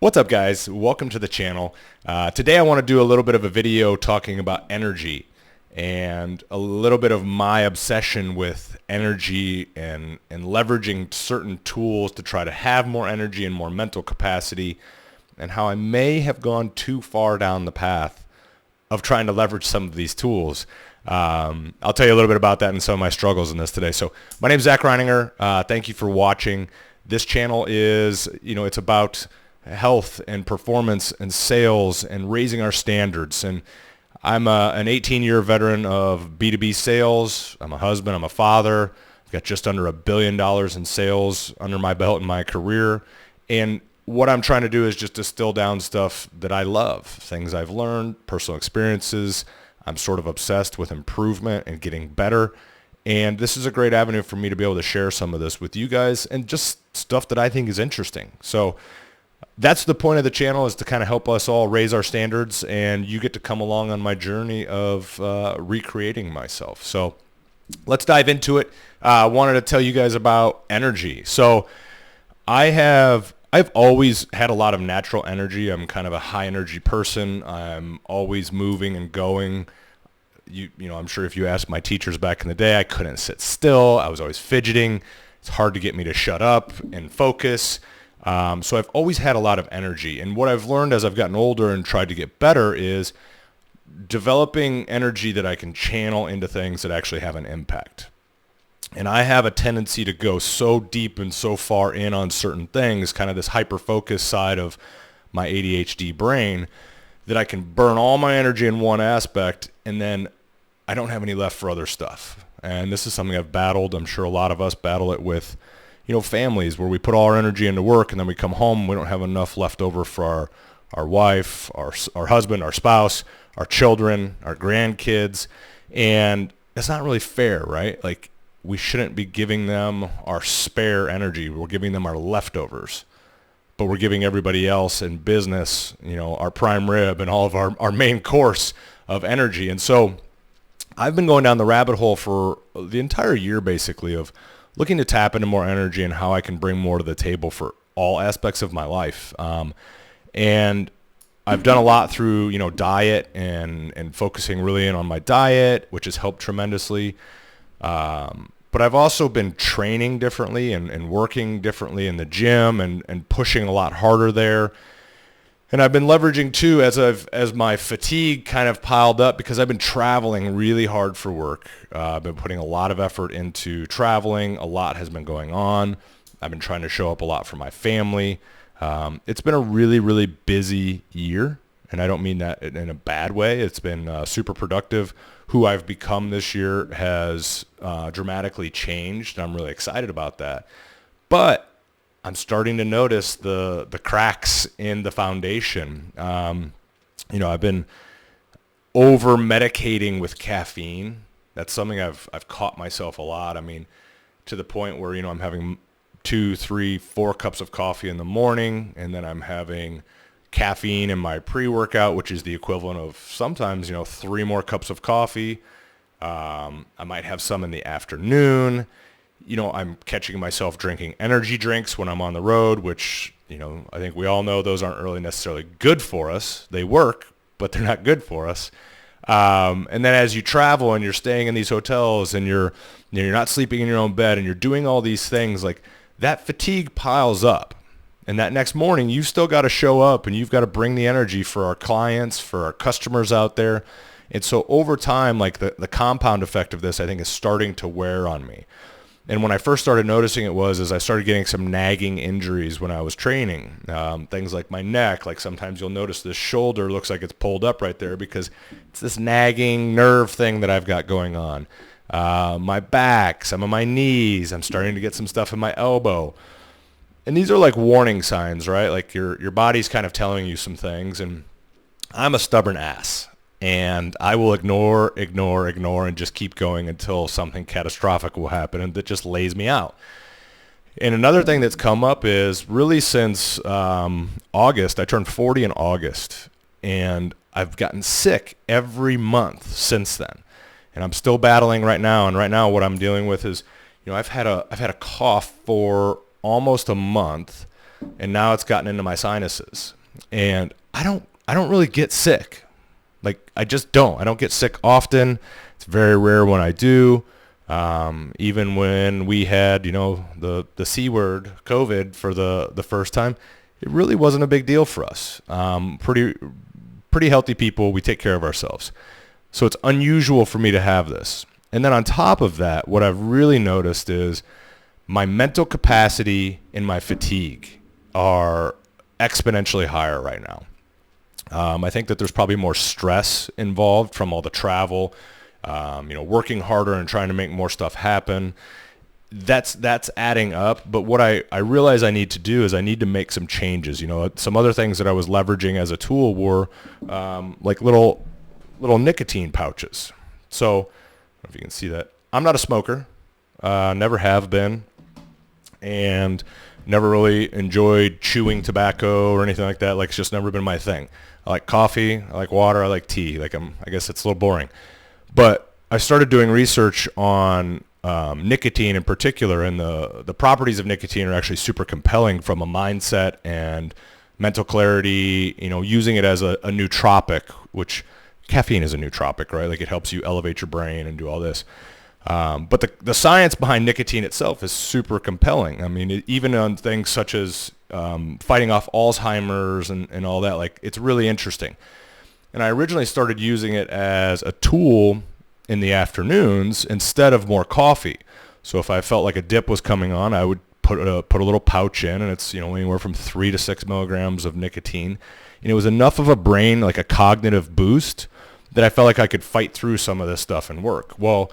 What's up, guys? Welcome to the channel. Today I want to do a little bit of a video talking about energy and a little bit of my obsession with energy and leveraging certain tools to try to have more energy and more mental capacity, and how I may have gone too far down the path of trying to leverage some of these tools. I'll tell you a little bit about that and some of my struggles in this today. So my name is Zach Reininger. Thank you for watching. This channel is, it's about health and performance and sales and raising our standards. And I'm an 18-year veteran of B2B sales. I'm a husband. I'm a father. I've got just under $1 billion in sales under my belt in my career. And what I'm trying to do is just distill down stuff that I love, things I've learned, personal experiences. I'm sort of obsessed with improvement and getting better. And this is a great avenue for me to be able to share some of this with you guys and just stuff that I think is interesting. So that's the point of the channel, is to kind of help us all raise our standards, and you get to come along on my journey of recreating myself. So let's dive into it. I wanted to tell you guys about energy. So I've always had a lot of natural energy. I'm kind of a high energy person. I'm always moving and going. I'm sure if you asked my teachers back in the day, I couldn't sit still. I was always fidgeting. It's hard to get me to shut up and focus. So I've always had a lot of energy. And what I've learned as I've gotten older and tried to get better is developing energy that I can channel into things that actually have an impact. And I have a tendency to go so deep and so far in on certain things, kind of this hyper-focus side of my ADHD brain, that I can burn all my energy in one aspect, and then I don't have any left for other stuff. And this is something I've battled. I'm sure a lot of us battle it with families, where we put all our energy into work and then we come home and we don't have enough left over for our wife, our husband, our spouse, our children, our grandkids. And it's not really fair, right? Like, we shouldn't be giving them our spare energy. We're giving them our leftovers, but we're giving everybody else in business, our prime rib and all of our main course of energy. And so I've been going down the rabbit hole for the entire year, basically, of looking to tap into more energy and how I can bring more to the table for all aspects of my life. And I've done a lot through, diet and focusing really in on my diet, which has helped tremendously. But I've also been training differently and working differently in the gym and pushing a lot harder there. And I've been leveraging too, as my fatigue kind of piled up, because I've been traveling really hard for work. I've been putting a lot of effort into traveling. A lot has been going on. I've been trying to show up a lot for my family. It's been a really, really busy year, and I don't mean that in a bad way. It's been super productive. Who I've become this year has dramatically changed, and I'm really excited about that. But I'm starting to notice the cracks in the foundation. I've been over medicating with caffeine. That's something I've caught myself a lot. I mean, to the point where, I'm having 2, 3, 4 cups of coffee in the morning, and then I'm having caffeine in my pre-workout, which is the equivalent of sometimes, 3 more cups of coffee. I might have some in the afternoon. I'm catching myself drinking energy drinks when I'm on the road, which, I think we all know those aren't really necessarily good for us. They work, but they're not good for us. And then as you travel and you're staying in these hotels and you're not sleeping in your own bed and you're doing all these things, like, that fatigue piles up. And that next morning, you've still got to show up and you've got to bring the energy for our clients, for our customers out there. And so over time, like, the compound effect of this, I think, is starting to wear on me. And when I first started noticing it was I started getting some nagging injuries when I was training. Things like my neck, like sometimes you'll notice this shoulder looks like it's pulled up right there because it's this nagging nerve thing that I've got going on. My back, some of my knees, I'm starting to get some stuff in my elbow. And these are like warning signs, right? Like your body's kind of telling you some things. And I'm a stubborn ass. And I will ignore, and just keep going until something catastrophic will happen and that just lays me out. And another thing that's come up is really since August, I turned 40 in August, and I've gotten sick every month since then. And I'm still battling right now. And right now what I'm dealing with is, I've had a cough for almost a month. and now it's gotten into my sinuses. And I don't really get sick. Like, I just don't. I don't get sick often. It's very rare when I do. Even when we had, the C word, COVID, for the first time, it really wasn't a big deal for us. Pretty healthy people. We take care of ourselves. So it's unusual for me to have this. And then on top of that, what I've really noticed is my mental capacity and my fatigue are exponentially higher right now. I think that there's probably more stress involved from all the travel, working harder and trying to make more stuff happen. That's adding up. But what I realize I need to do is I need to make some changes. Some other things that I was leveraging as a tool were like little nicotine pouches. So I don't know if you can see that. I'm not a smoker, never have been, and never really enjoyed chewing tobacco or anything like that. Like, it's just never been my thing. I like coffee, I like water, I like tea. I guess it's a little boring. But I started doing research on nicotine in particular, and the properties of nicotine are actually super compelling from a mindset and mental clarity, using it as a nootropic, which caffeine is a nootropic, right? Like, it helps you elevate your brain and do all this. But the science behind nicotine itself is super compelling. I mean, even on things such as fighting off Alzheimer's and all that, like, it's really interesting. And I originally started using it as a tool in the afternoons instead of more coffee. So if I felt like a dip was coming on, I would put a little pouch in, and it's anywhere from 3 to 6 milligrams of nicotine. And it was enough of a brain, like a cognitive boost, that I felt like I could fight through some of this stuff and work. Well,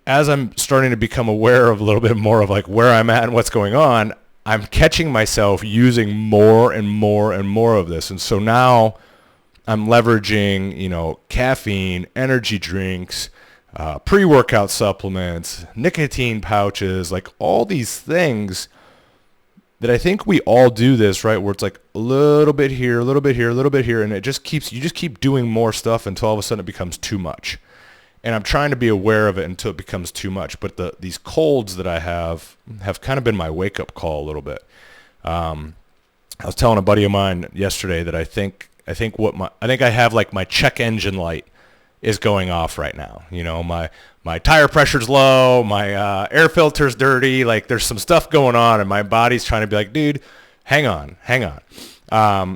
as I'm starting to become aware of a little bit more of like where I'm at and what's going on, I'm catching myself using more and more and more of this. And so now I'm leveraging, caffeine, energy drinks, pre-workout supplements, nicotine pouches, like all these things that I think we all do this, right? Where it's like a little bit here, a little bit here, a little bit here. And you just keep doing more stuff until all of a sudden it becomes too much. And I'm trying to be aware of it until it becomes too much. But these colds that I have kind of been my wake-up call a little bit. I was telling a buddy of mine yesterday that I think I have like my check engine light is going off right now. My tire pressure's low, my air filter's dirty. Like, there's some stuff going on, and my body's trying to be like, dude, hang on.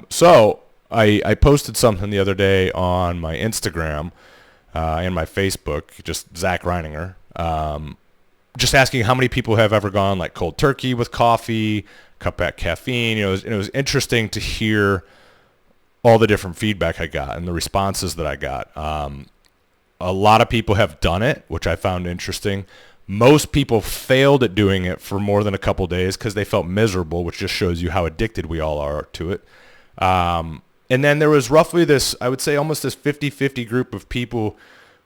So I posted something the other day on my Instagram and my Facebook, just Zach Reininger, just asking how many people have ever gone like cold turkey with coffee, cut back caffeine. It was interesting to hear all the different feedback I got and the responses that I got. A lot of people have done it, which I found interesting. Most people failed at doing it for more than a couple days because they felt miserable, which just shows you how addicted we all are to it. And then there was roughly this, I would say almost this 50-50 group of people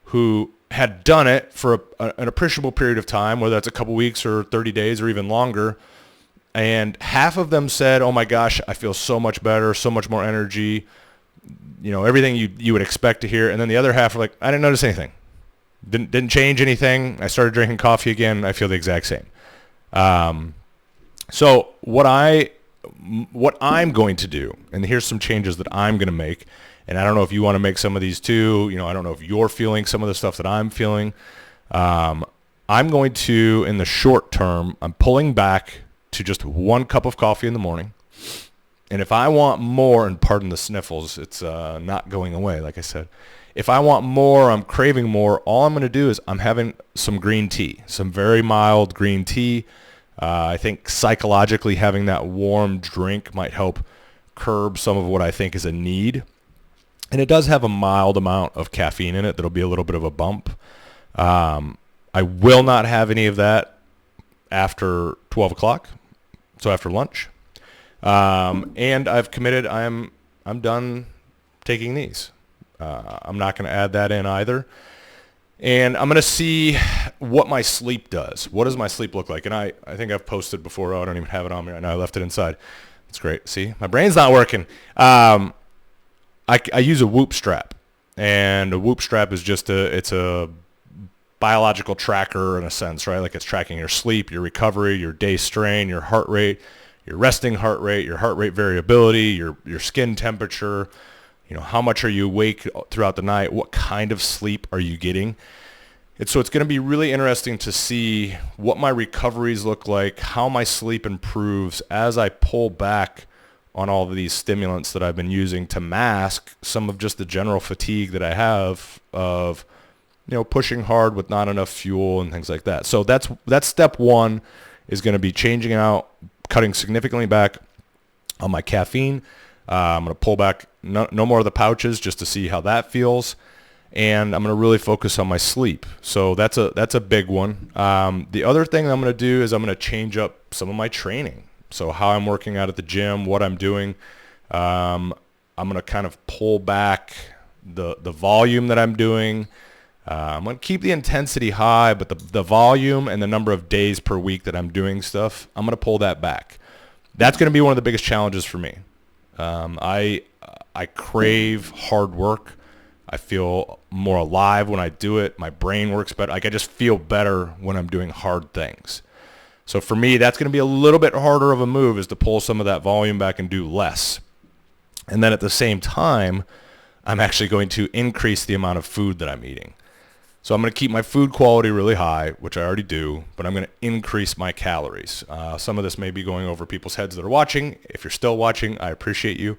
who had done it for an appreciable period of time, whether that's a couple weeks or 30 days or even longer. And half of them said, oh my gosh, I feel so much better, so much more energy, everything you would expect to hear. And then the other half were like, I didn't notice anything. Didn't change anything. I started drinking coffee again. I feel the exact same. So what I'm going to do, and here's some changes that I'm going to make, and I don't know if you want to make some of these too. I don't know if you're feeling some of the stuff that I'm feeling. I'm going to, in the short term, I'm pulling back to just 1 cup of coffee in the morning. And if I want more, and pardon the sniffles, it's not going away, like I said. If I want more, I'm craving more, all I'm going to do is I'm having some green tea, some very mild green tea. I think psychologically having that warm drink might help curb some of what I think is a need. And it does have a mild amount of caffeine in it that'll be a little bit of a bump. I will not have any of that after 12 o'clock, so after lunch. And I've committed, I'm done taking these. I'm not going to add that in either. And I'm going to see what my sleep does. What does my sleep look like? And I think I've posted before. Oh, I don't even have it on me right now. I left it inside. That's great. See, my brain's not working. I use a Whoop strap. And a Whoop strap is just it's a biological tracker in a sense, right? Like, it's tracking your sleep, your recovery, your day strain, your heart rate, your resting heart rate, your heart rate variability, your skin temperature, how much are you awake throughout the night, what kind of sleep are you getting. And so it's going to be really interesting to see what my recoveries look like, how my sleep improves as I pull back on all of these stimulants that I've been using to mask some of just the general fatigue that I have of, pushing hard with not enough fuel and things like that. So that's step one, is going to be changing out, cutting significantly back on my caffeine. I'm going to pull back no more of the pouches just to see how that feels. And I'm going to really focus on my sleep. So that's a big one. The other thing I'm going to do is I'm going to change up some of my training. So how I'm working out at the gym, what I'm doing. I'm going to kind of pull back the volume that I'm doing. I'm going to keep the intensity high, but the volume and the number of days per week that I'm doing stuff, I'm going to pull that back. That's going to be one of the biggest challenges for me. I crave hard work. I feel more alive when I do it. My brain works better. I just feel better when I'm doing hard things. So for me, that's going to be a little bit harder of a move, is to pull some of that volume back and do less. And then at the same time, I'm actually going to increase the amount of food that I'm eating. So I'm going to keep my food quality really high, which I already do, but I'm going to increase my calories. Some of this may be going over people's heads that are watching. If you're still watching, I appreciate you.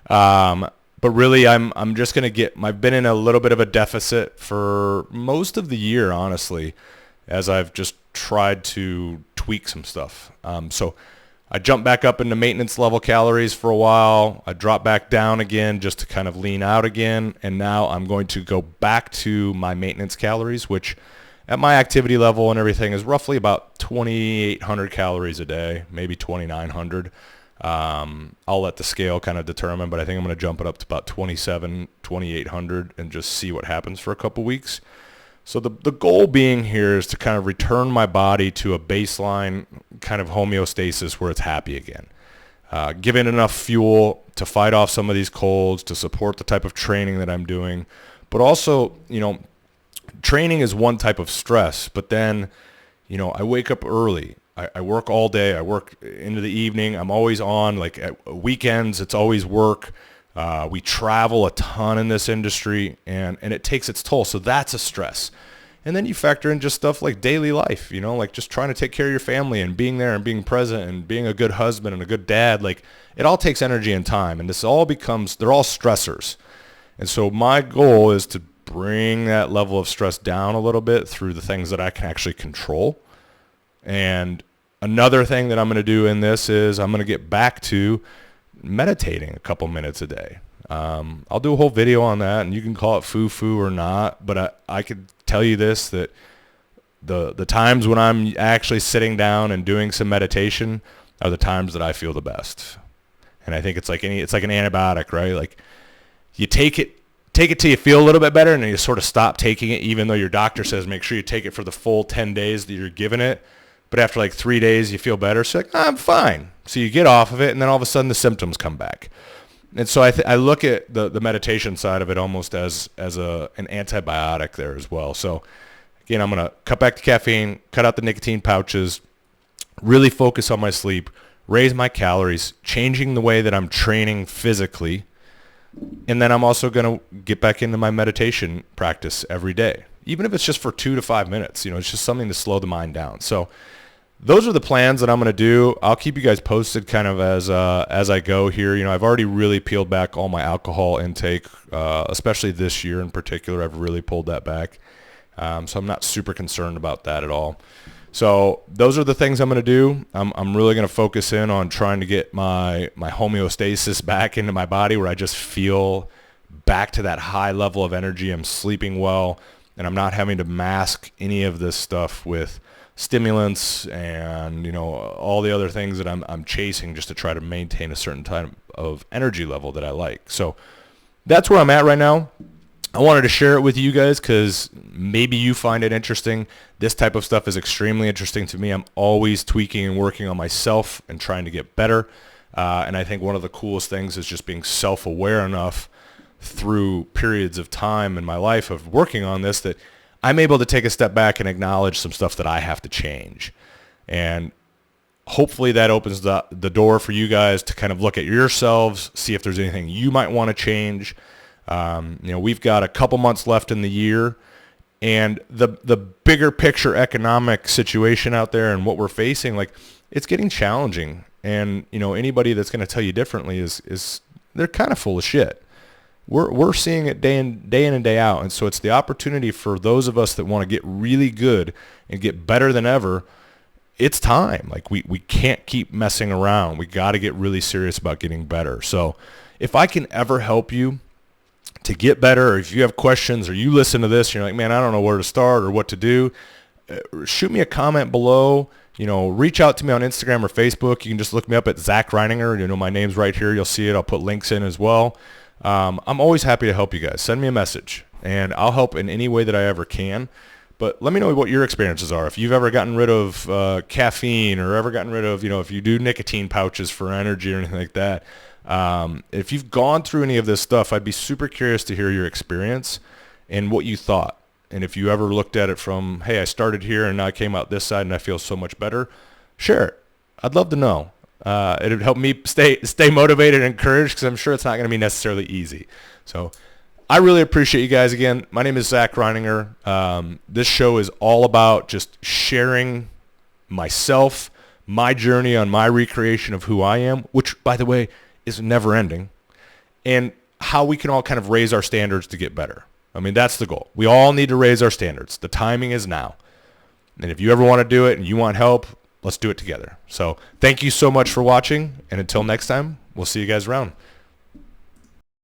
But really, I'm just going to I've been in a little bit of a deficit for most of the year, honestly, as I've just tried to tweak some stuff. So I jumped back up into maintenance level calories for a while. I dropped back down again just to kind of lean out again. And now I'm going to go back to my maintenance calories, which at my activity level and everything is roughly about 2,800 calories a day, maybe 2,900. I'll let the scale kind of determine, but I think I'm going to jump it up to about 2,800 and just see what happens for a couple weeks. So the goal being here is to kind of return my body to a baseline kind of homeostasis where it's happy again. Give it enough fuel to fight off some of these colds, to support the type of training that I'm doing. But also, training is one type of stress, but then, I wake up early. I work all day. I work into the evening. I'm always on. Like at weekends, it's always work. We travel a ton in this industry, and it takes its toll. So that's a stress. And then you factor in just stuff like daily life, like just trying to take care of your family and being there and being present and being a good husband and a good dad. Like it all takes energy and time, and they're all stressors. And so my goal is to bring that level of stress down a little bit through the things that I can actually control. And another thing that I'm going to do in this is I'm going to get back to meditating a couple minutes a day. I'll do a whole video on that, and you can call it foo-foo or not, but I could tell you this, that the times when I'm actually sitting down and doing some meditation are the times that I feel the best. And I think it's like an antibiotic, right? Like you take it till you feel a little bit better, and then you sort of stop taking it, even though your doctor says make sure you take it for the full 10 days that you're given it. But after like 3 days, you feel better. So I'm fine. So you get off of it, and then all of a sudden the symptoms come back. And so I look at the meditation side of it almost as an antibiotic there as well. So again, I'm going to cut back the caffeine, cut out the nicotine pouches, really focus on my sleep, raise my calories, changing the way that I'm training physically. And then I'm also going to get back into my meditation practice every day, even if it's just for 2 to 5 minutes. It's just something to slow the mind down. So those are the plans that I'm going to do. I'll keep you guys posted kind of as I go here. I've already really peeled back all my alcohol intake, especially this year in particular. I've really pulled that back. So I'm not super concerned about that at all. So those are the things I'm going to do. I'm really going to focus in on trying to get my homeostasis back into my body, where I just feel back to that high level of energy. I'm sleeping well, and I'm not having to mask any of this stuff with stimulants and all the other things that I'm chasing just to try to maintain a certain type of energy level that I like. So that's where I'm at right now. I wanted to share it with you guys because maybe you find it interesting. This type of stuff is extremely interesting to me. I'm always tweaking and working on myself and trying to get better. And I think one of the coolest things is just being self-aware enough through periods of time in my life of working on this that I'm able to take a step back and acknowledge some stuff that I have to change. And hopefully that opens the door for you guys to kind of look at yourselves, see if there's anything you might want to change. We've got a couple months left in the year, and the bigger picture economic situation out there and what we're facing, like, it's getting challenging. And anybody that's going to tell you differently is they're kind of full of shit. We're seeing it day in and day out, and so it's the opportunity for those of us that want to get really good and get better than ever. It's time. Like, we can't keep messing around. We got to get really serious about getting better. So if I can ever help you to get better, or if you have questions, or you listen to this and you're like, man, I don't know where to start or what to do, shoot me a comment below. Reach out to me on Instagram or Facebook. You can just look me up at Zach Reininger. My name's right here. You'll see it. I'll put links in as well. I'm always happy to help you guys. Send me a message, and I'll help in any way that I ever can. But let me know what your experiences are. If you've ever gotten rid of caffeine, or ever gotten rid of, if you do nicotine pouches for energy or anything like that. If you've gone through any of this stuff, I'd be super curious to hear your experience and what you thought. And if you ever looked at it from, hey, I started here and now I came out this side and I feel so much better, share it. I'd love to know. It would help me stay motivated and encouraged, because I'm sure it's not going to be necessarily easy. So I really appreciate you guys. Again, my name is Zach Reininger. This show is all about just sharing myself, my journey on my recreation of who I am, which, by the way, is never ending, and how we can all kind of raise our standards to get better. I mean, that's the goal. We all need to raise our standards. The timing is now. And if you ever want to do it and you want help, let's do it together. So thank you so much for watching, and until next time, we'll see you guys around.